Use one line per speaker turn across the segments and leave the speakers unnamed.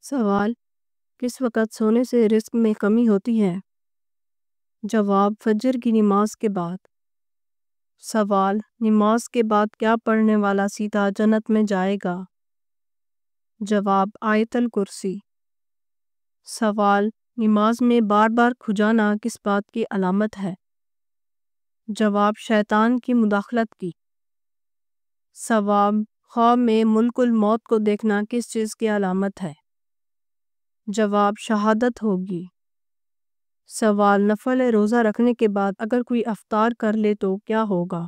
سوال: کس وقت سونے سے رزق میں کمی ہوتی ہے؟ جواب: فجر کی نماز کے بعد۔ سوال: نماز کے بعد کیا پڑھنے والا سیدھا جنت میں جائے گا؟ جواب: آیت الکرسی۔ سوال: نماز میں بار بار کھجانا کس بات کی علامت ہے؟ جواب: شیطان کی مداخلت کی۔ سوال: خواب میں ملک الموت کو دیکھنا کس چیز کی علامت ہے؟ جواب: شہادت ہوگی۔ سوال: نفل روزہ رکھنے کے بعد اگر کوئی افطار کر لے تو کیا ہوگا؟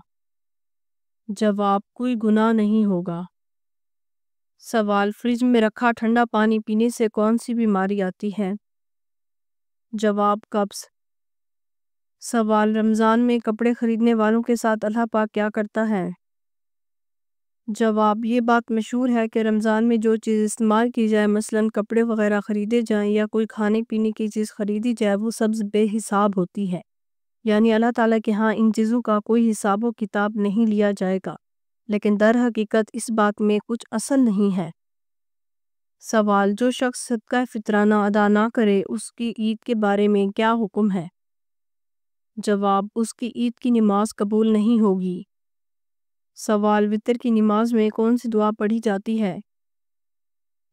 جواب: کوئی گناہ نہیں ہوگا۔ سوال: فریج میں رکھا ٹھنڈا پانی پینے سے کون سی بیماری آتی ہے؟ جواب: قبض۔ سوال: رمضان میں کپڑے خریدنے والوں کے ساتھ اللہ پاک کیا کرتا ہے؟ جواب: یہ بات مشہور ہے کہ رمضان میں جو چیز استعمال کی جائے، مثلاً کپڑے وغیرہ خریدے جائیں یا کوئی کھانے پینے کی چیز خریدی جائے، وہ سب بے حساب ہوتی ہے، یعنی اللہ تعالیٰ کے ہاں ان چیزوں کا کوئی حساب و کتاب نہیں لیا جائے گا، لیکن در حقیقت اس بات میں کچھ اصل نہیں ہے۔ سوال: جو شخص صدقہ فطرانہ ادا نہ کرے اس کی عید کے بارے میں کیا حکم ہے؟ جواب: اس کی عید کی نماز قبول نہیں ہوگی۔ سوال: وتر کی نماز میں کون سی دعا پڑھی جاتی ہے؟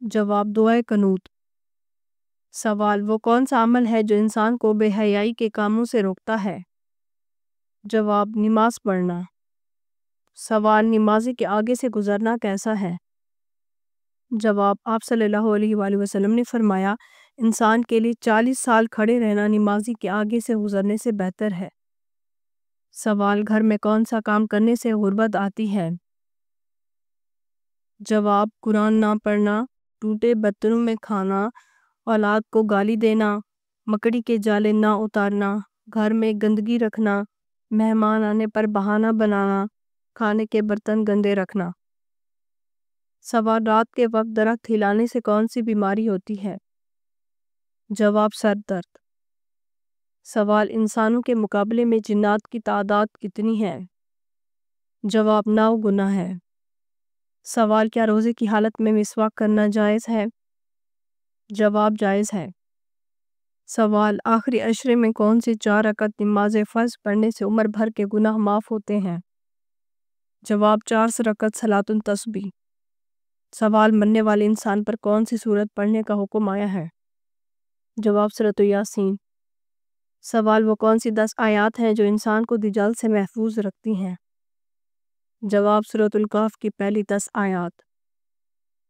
جواب: دعائے قنوت۔ سوال: وہ کون سا عمل ہے جو انسان کو بے حیائی کے کاموں سے روکتا ہے؟ جواب: نماز پڑھنا۔ سوال: نمازی کے آگے سے گزرنا کیسا ہے؟ جواب: آپ صلی اللہ علیہ وآلہ وسلم نے فرمایا، انسان کے لیے 40 سال کھڑے رہنا نمازی کے آگے سے گزرنے سے بہتر ہے۔ سوال: گھر میں کون سا کام کرنے سے غربت آتی ہے؟ جواب: قرآن نہ پڑھنا، ٹوٹے برتنوں میں کھانا، اولاد کو گالی دینا، مکڑی کے جالے نہ اتارنا، گھر میں گندگی رکھنا، مہمان آنے پر بہانہ بنانا، کھانے کے برتن گندے رکھنا۔ سوال: رات کے وقت درخت ہلانے سے کون سی بیماری ہوتی ہے؟ جواب: سر درد۔ سوال: انسانوں کے مقابلے میں جنات کی تعداد کتنی ہے؟ جواب: 9 گنا ہے۔ سوال: کیا روزے کی حالت میں مسواک کرنا جائز ہے؟ جواب: جائز ہے۔ سوال: آخری عشرے میں کون سی 4 رکعت نماز فرض پڑھنے سے عمر بھر کے گناہ معاف ہوتے ہیں؟ جواب: 4 رکعت صلاۃ التسبیح۔ سوال: مرنے والے انسان پر کون سی سورت پڑھنے کا حکم آیا ہے؟ جواب: سورۃ یاسین۔ سوال: وہ کون سی 10 آیات ہیں جو انسان کو دجال سے محفوظ رکھتی ہیں؟ جواب: سورۃ الکہف کی پہلی 10 آیات۔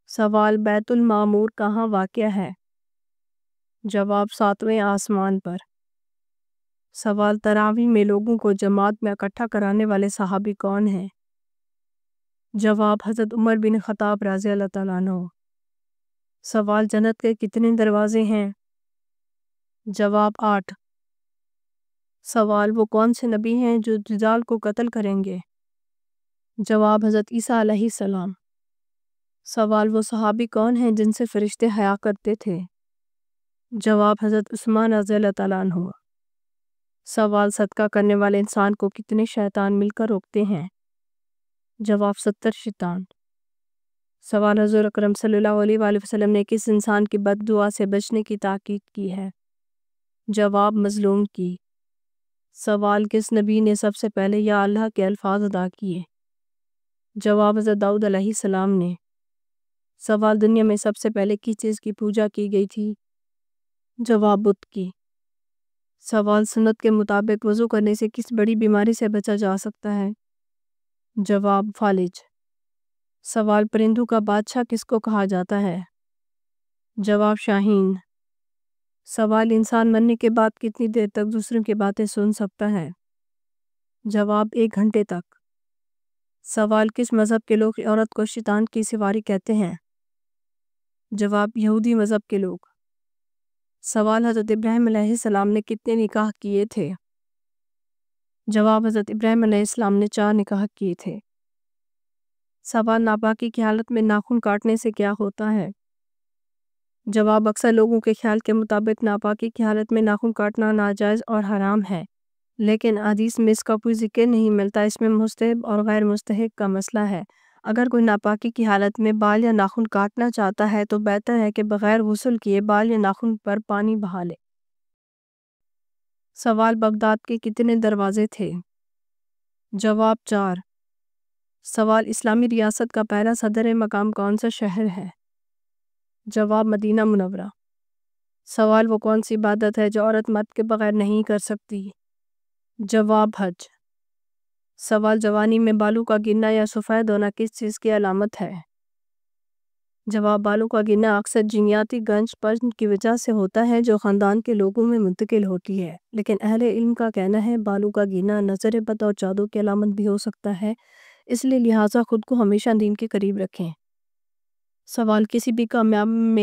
سوال: بیت المعمور کہاں واقع ہے؟ جواب: 7ویں آسمان پر۔ سوال: تراویح میں لوگوں کو جماعت میں اکٹھا کرانے والے صحابی کون ہیں؟ جواب: حضرت عمر بن خطاب رضی اللہ تعالیٰ عنہ۔ سوال: جنت کے کتنے دروازے ہیں؟ جواب: 8۔ سوال: وہ کون سے نبی ہیں جو دجال کو قتل کریں گے؟ جواب: حضرت عیسیٰ علیہ السلام۔ سوال: وہ صحابی کون ہیں جن سے فرشتے حیا کرتے تھے؟ جواب: حضرت عثمان رضی اللہ تعالیٰ عنہ۔ سوال: صدقہ کرنے والے انسان کو کتنے شیطان مل کر روکتے ہیں؟ جواب: 70 شیطان۔ سوال: حضور اکرم صلی اللہ علیہ وآلہ وسلم نے کس انسان کی بد دعا سے بچنے کی تاکید کی ہے؟ جواب: مظلوم کی۔ سوال: کس نبی نے سب سے پہلے یا اللہ کے الفاظ ادا کیے؟ جواب: حضرت داؤد علیہ السلام نے۔ سوال: دنیا میں سب سے پہلے کس چیز کی پوجا کی گئی تھی؟ جواب: بت کی۔ سوال: سنت کے مطابق وضو کرنے سے کس بڑی بیماری سے بچا جا سکتا ہے؟ جواب: فالج۔ سوال: پرندوں کا بادشاہ کس کو کہا جاتا ہے؟ جواب: شاہین۔ سوال: انسان مرنے کے بعد کتنی دیر تک دوسروں کی باتیں سن سکتا ہے؟ جواب: 1 گھنٹے تک۔ سوال: کس مذہب کے لوگ عورت کو شیطان کی سواری کہتے ہیں؟ جواب: یہودی مذہب کے لوگ۔ سوال: حضرت ابراہیم علیہ السلام نے کتنے نکاح کیے تھے؟ جواب: حضرت ابراہیم علیہ السلام نے 4 نکاح کیے تھے۔ سوال: ناپاکی کی حالت میں ناخن کاٹنے سے کیا ہوتا ہے؟ جواب: اکثر لوگوں کے خیال کے مطابق ناپاکی کی حالت میں ناخن کاٹنا ناجائز اور حرام ہے، لیکن حدیث میں اس کا کوئی ذکر نہیں ملتا۔ اس میں مستحب اور غیر مستحب کا مسئلہ ہے۔ اگر کوئی ناپاکی کی حالت میں بال یا ناخن کاٹنا چاہتا ہے تو بہتر ہے کہ بغیر غسل کیے بال یا ناخن پر پانی بہا لے۔ سوال بغداد کے کتنے دروازے تھے؟ جواب 4۔ سوال اسلامی ریاست کا پہلا صدر مقام کون سا شہر ہے؟ جواب مدینہ منورہ۔ سوال وہ کون سی عبادت ہے جو عورت مرد کے بغیر نہیں کر سکتی؟ جواب حج۔ سوال جوانی میں بالوں کا گرنا یا سفید ہونا کس چیز کی علامت ہے؟ جواب بالوں کا گرنا اکثر جینیاتی گنج پن کی وجہ سے ہوتا ہے جو خاندان کے لوگوں میں منتقل ہوتی ہے، لیکن اہل علم کا کہنا ہے بالوں کا گرنا نظر بد اور جادو کی علامت بھی ہو سکتا ہے، اس لیے لہٰذا خود کو ہمیشہ دین کے قریب رکھیں۔ سوال کسی بھی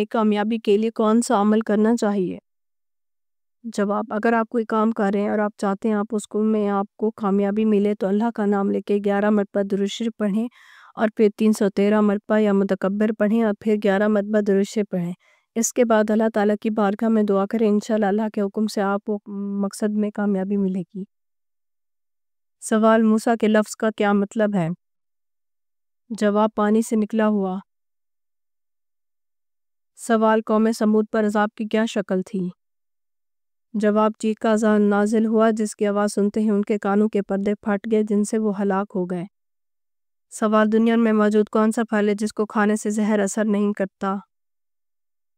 کامیابی کے لیے کون سا عمل کرنا چاہیے؟ جواب اگر آپ کوئی کام کر رہے ہیں اور آپ چاہتے ہیں میں آپ کو کامیابی ملے تو اللہ کا نام لے کے 11 مرتبہ درود شریف پڑھیں اور پھر 313 مرتبہ یا متکبر پڑھیں اور پھر 11 مرتبہ درود شریف پڑھیں۔ اس کے بعد اللہ تعالیٰ کی بارگاہ میں دعا کریں، انشاءاللہ اللہ کے حکم سے آپ کو مقصد میں کامیابی ملے گی۔ سوال موسیٰ کے لفظ کا کیا مطلب ہے؟ جواب پانی سے نکلا ہوا۔ سوال قوم سمود پر عذاب کی کیا شکل تھی؟ جواب چیخ کا عذاب نازل ہوا جس کی آواز سنتے ہی ان کے کانوں کے پردے پھٹ گئے جن سے وہ ہلاک ہو گئے۔ سوال دنیا میں موجود کون سا پھل ہے جس کو کھانے سے زہر اثر نہیں کرتا؟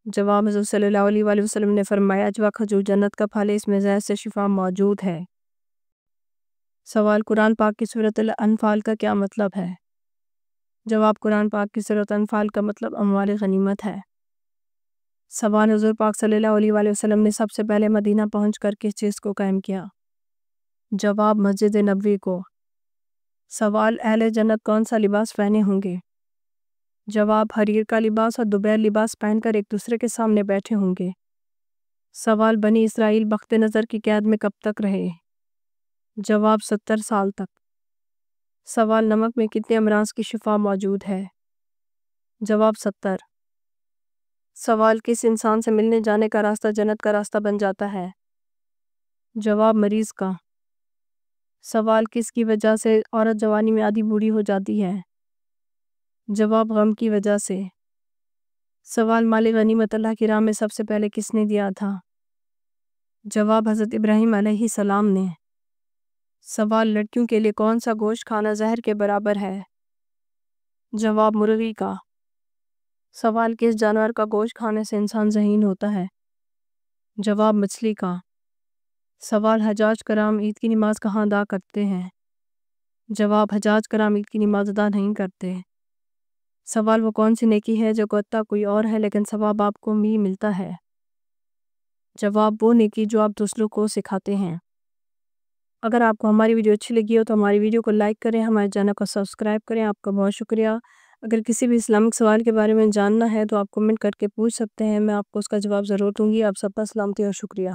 جواب حضور صلی اللہ علیہ وسلم نے فرمایا اجوا کھجور جنت کا پھل ہے، اس میں زہر سے شفا موجود ہے۔ سوال قرآن پاک کی سورۃ الانفال کا کیا مطلب ہے؟ جواب قرآن پاک کی سورۃ انفال کا مطلب اموال غنیمت ہے۔ سوال حضور پاک صلی اللہ علیہ وسلم نے سب سے پہلے مدینہ پہنچ کر کس چیز کو قائم کیا؟ جواب مسجد نبوی کو۔ سوال اہل جنت کون سا لباس پہنے ہوں گے؟ جواب حریر کا لباس اور دوبیر لباس پہن کر ایک دوسرے کے سامنے بیٹھے ہوں گے۔ سوال بنی اسرائیل بخت نظر کی قید میں کب تک رہے؟ جواب 70 سال تک۔ سوال نمک میں کتنے امراض کی شفا موجود ہے؟ جواب 70۔ سوال کس انسان سے ملنے جانے کا راستہ جنت کا راستہ بن جاتا ہے؟ جواب مریض کا۔ سوال کس کی وجہ سے عورت جوانی میں آدھی بوڑھی ہو جاتی ہے؟ جواب غم کی وجہ سے۔ سوال مال غنیمت اللہ کی راہ میں سب سے پہلے کس نے دیا تھا؟ جواب حضرت ابراہیم علیہ السلام نے۔ سوال لڑکیوں کے لیے کون سا گوشت کھانا زہر کے برابر ہے؟ جواب مرغی کا۔ سوال کس جانور کا گوشت کھانے سے انسان ذہین ہوتا ہے؟ جواب مچھلی کا۔ سوال حجاج کرام عید کی نماز کہاں ادا کرتے ہیں؟ جواب حجاج کرام عید کی نماز ادا نہیں کرتے۔ سوال وہ کون سی نیکی ہے جو کرتا کوئی اور ہے لیکن ثواب آپ کو بھی ملتا ہے؟ جواب وہ نیکی جو آپ دوسروں کو سکھاتے ہیں۔ اگر آپ کو ہماری ویڈیو اچھی لگی ہو تو ہماری ویڈیو کو لائک کریں، ہمارے چینل کو سبسکرائب کریں۔ آپ کا بہت شکریہ۔ اگر کسی بھی اسلامک سوال کے بارے میں جاننا ہے تو آپ کمنٹ کر کے پوچھ سکتے ہیں، میں آپ کو اس کا جواب ضرور دوں گی۔ آپ سب کا سلامتی اور شکریہ۔